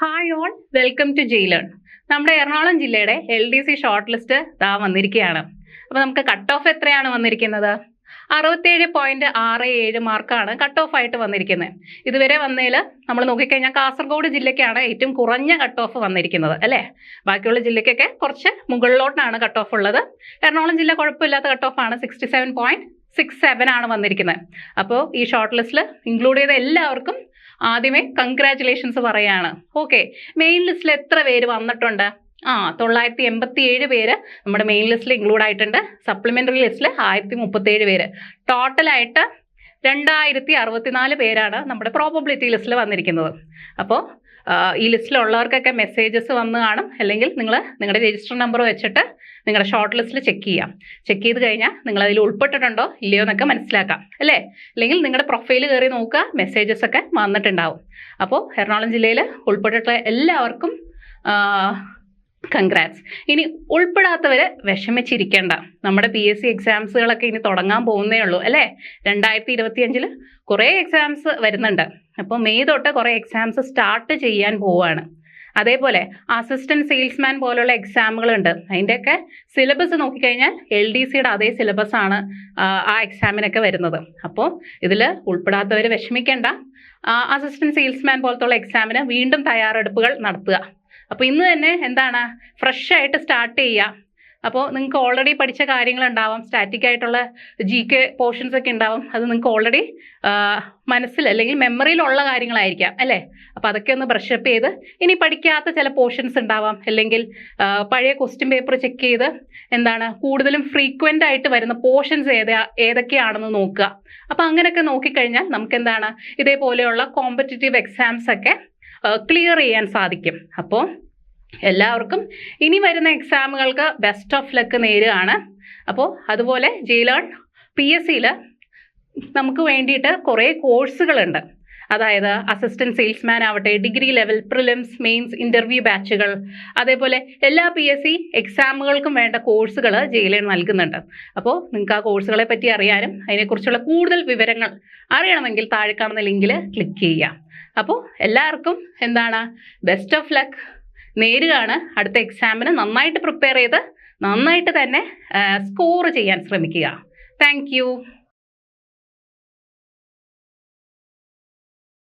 Hi all, welcome to Jaylearn. നമ്മുടെ എറണാകുളം ജില്ലയുടെ LDC short list വന്നിരിക്കുകയാണ്. അപ്പോൾ നമുക്ക് കട്ട് ഓഫ് എത്രയാണ് വന്നിരിക്കുന്നത്? 67.67 മാർക്കാണ് കട്ട് ഓഫ് ആയിട്ട് വന്നിരിക്കുന്നത്. ഇതുവരെ വന്നതിൽ നമ്മൾ നോക്കിക്കഴിഞ്ഞാൽ കാസർഗോഡ് ജില്ലയ്ക്കാണ് ഏറ്റവും കുറഞ്ഞ കട്ട് ഓഫ് വന്നിരിക്കുന്നത് അല്ലേ. ബാക്കിയുള്ള ജില്ലയ്ക്കൊക്കെ കുറച്ച് മുകളിലോട്ടാണ് കട്ട് ഓഫ് ഉള്ളത്. എറണാകുളം ജില്ല കുഴപ്പമില്ലാത്ത കട്ട് ഓഫ് ആണ്. 67.67 ആണ് വന്നിരിക്കുന്നത്. അപ്പോൾ ഈ ഷോർട്ട് ലിസ്റ്റിൽ ഇൻക്ലൂഡ് ചെയ്ത എല്ലാവർക്കും ആദ്യമേ കൺഗ്രാറ്റുലേഷൻസ് പറയാണ്. ഓക്കെ, മെയിൻ ലിസ്റ്റിൽ എത്ര പേര് വന്നിട്ടുണ്ട്? 987 പേര് നമ്മുടെ മെയിൻ ലിസ്റ്റിൽ ഇൻക്ലൂഡ് ആയിട്ടുണ്ട്. സപ്ലിമെൻ്ററി ലിസ്റ്റിൽ 1037 പേര്. ടോട്ടലായിട്ട് 2064 പേരാണ് നമ്മുടെ പ്രോബബിലിറ്റി ലിസ്റ്റിൽ വന്നിരിക്കുന്നത്. അപ്പോൾ ഈ ലിസ്റ്റിലുള്ളവർക്കൊക്കെ മെസ്സേജസ് വന്ന് കാണും. അല്ലെങ്കിൽ നിങ്ങളുടെ രജിസ്റ്റർ നമ്പർ വെച്ചിട്ട് നിങ്ങളുടെ ഷോർട്ട് ലിസ്റ്റിൽ ചെക്ക് ചെയ്ത് കഴിഞ്ഞാൽ നിങ്ങൾ അതിൽ ഉൾപ്പെട്ടിട്ടുണ്ടോ ഇല്ലയോ എന്നൊക്കെ മനസ്സിലാക്കാം അല്ലേ. അല്ലെങ്കിൽ നിങ്ങളുടെ പ്രൊഫൈൽ കയറി നോക്കുക, മെസ്സേജസ് ഒക്കെ വന്നിട്ടുണ്ടാവും. അപ്പോൾ എറണാകുളം ജില്ലയിൽ ഉൾപ്പെട്ടിട്ടുള്ള എല്ലാവർക്കും കൺഗ്രാറ്റ്സ്. ഇനി ഉൾപ്പെടാത്തവർ വിഷമിച്ചിരിക്കേണ്ട. നമ്മുടെ PSC എക്സാംസുകളൊക്കെ ഇനി തുടങ്ങാൻ പോകുന്നേ ഉള്ളൂ അല്ലേ. 2025 കുറേ എക്സാംസ് വരുന്നുണ്ട്. അപ്പോൾ മെയ് തൊട്ട് കുറേ എക്സാംസ് സ്റ്റാർട്ട് ചെയ്യാൻ പോവുകയാണ്. അതേപോലെ അസിസ്റ്റന്റ് സെയിൽസ്മാൻ പോലുള്ള എക്സാമുകളുണ്ട്. അതിൻ്റെയൊക്കെ സിലബസ് നോക്കിക്കഴിഞ്ഞാൽ LDCയുടെ അതേ സിലബസ് ആണ് ആ എക്സാമിനൊക്കെ വരുന്നത്. അപ്പോൾ ഇതിൽ ഉൾപ്പെടാത്തവർ വിഷമിക്കേണ്ട. അസിസ്റ്റന്റ് സെയിൽസ്മാൻ പോലത്തുള്ള എക്സാമിന് വീണ്ടും തയ്യാറെടുപ്പുകൾ നടത്തുക. അപ്പോൾ ഇന്ന് തന്നെ ഫ്രഷ് ആയിട്ട് സ്റ്റാർട്ട് ചെയ്യുക. അപ്പോൾ നിങ്ങൾക്ക് ഓൾറെഡി പഠിച്ച കാര്യങ്ങളുണ്ടാവാം, സ്റ്റാറ്റിക് ആയിട്ടുള്ള GK പോർഷൻസ് ഒക്കെ ഉണ്ടാവും. അത് നിങ്ങൾക്ക് ഓൾറെഡി മനസ്സിൽ അല്ലെങ്കിൽ മെമ്മറിയിലുള്ള കാര്യങ്ങളായിരിക്കാം അല്ലേ. അപ്പോൾ അതൊക്കെ ഒന്ന് ബ്രഷപ്പ് ചെയ്ത്, ഇനി പഠിക്കാത്ത ചില പോർഷൻസ് ഉണ്ടാവാം, അല്ലെങ്കിൽ പഴയ ക്വസ്റ്റ്യൻ പേപ്പർ ചെക്ക് ചെയ്ത് കൂടുതലും ഫ്രീക്വൻ്റ് ആയിട്ട് വരുന്ന പോർഷൻസ് ഏതൊക്കെയാണെന്ന് നോക്കുക. അപ്പോൾ അങ്ങനെയൊക്കെ നോക്കിക്കഴിഞ്ഞാൽ നമുക്ക് ഇതേപോലെയുള്ള കോമ്പറ്റിറ്റീവ് എക്സാംസ് ഒക്കെ ക്ലിയർ ചെയ്യാൻ സാധിക്കും. അപ്പോൾ എല്ലാവർക്കും ഇനി വരുന്ന എക്സാമുകൾക്ക് ബെസ്റ്റ് ഓഫ് ലക്ക് നേരുകയാണ്. അപ്പോൾ അതുപോലെ ജയിലേൺ PSCയിൽ നമുക്ക് വേണ്ടിയിട്ട് കുറേ കോഴ്സുകളുണ്ട്. അതായത് അസിസ്റ്റന്റ് സെയിൽസ്മാൻ ആവട്ടെ, degree level, prelims, mains, interview ബാച്ചുകൾ, അതേപോലെ എല്ലാ PSC എക്സാമുകൾക്കും വേണ്ട കോഴ്സുകൾ ജയിലേൺ നൽകുന്നുണ്ട്. അപ്പോൾ നിങ്ങൾക്ക് ആ കോഴ്സുകളെ പറ്റി അറിയാനും അതിനെക്കുറിച്ചുള്ള കൂടുതൽ വിവരങ്ങൾ അറിയണമെങ്കിൽ താഴെ കാണുന്ന ലിങ്കിൽ ക്ലിക്ക് ചെയ്യുക. അപ്പോൾ എല്ലാവർക്കും ബെസ്റ്റ് ഓഫ് ലക്ക് നേരുകയാണ്. അടുത്ത എക്സാമിന് നന്നായിട്ട് പ്രിപ്പയർ ചെയ്ത് നന്നായിട്ട് തന്നെ സ്കോർ ചെയ്യാൻ ശ്രമിക്കുക. താങ്ക്